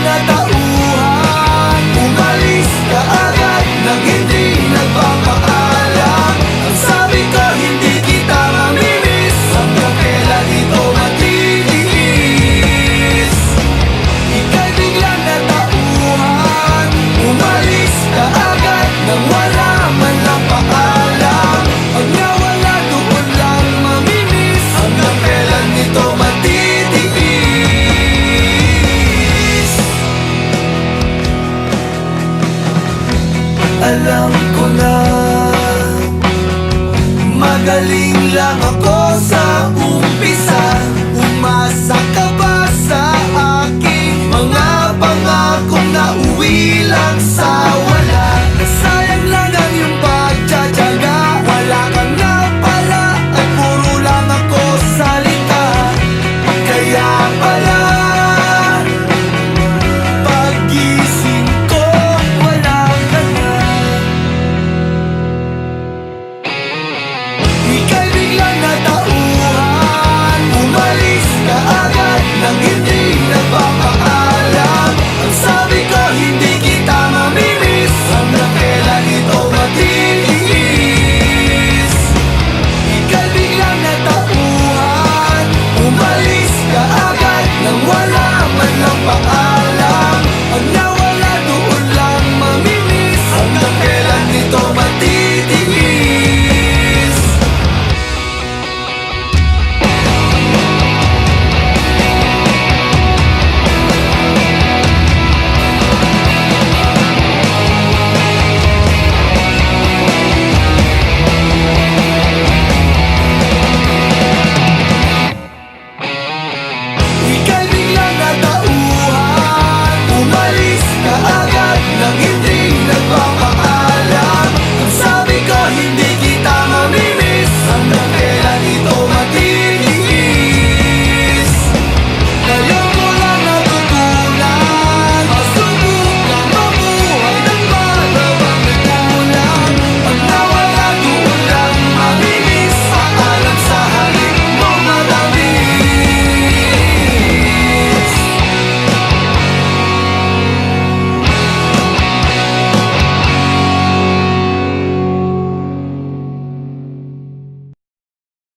natauhan, umalis ka agad nang hindi nagpapaalam. Ang sabi ko hindi kita mamimiss, hanggang kailan ito matitiis? Ika'y biglang natauhan, umalis ka agad nang wala man lang paalam. Pag nawala doon lang mamimiss, hanggang kailan ito matitiis? Alam ko na magaling lang ako sa umpisa. Umasa ka ba sa aking mga pangakong nauwi lang sa wala? Nasayang lang ang iyong pagtsatsaga, wala kang napala at puro lang ako salita. Kaya pala pag-gising ko wala ka na. Ika'y biglang natauhan, umalis ka agad nang hindi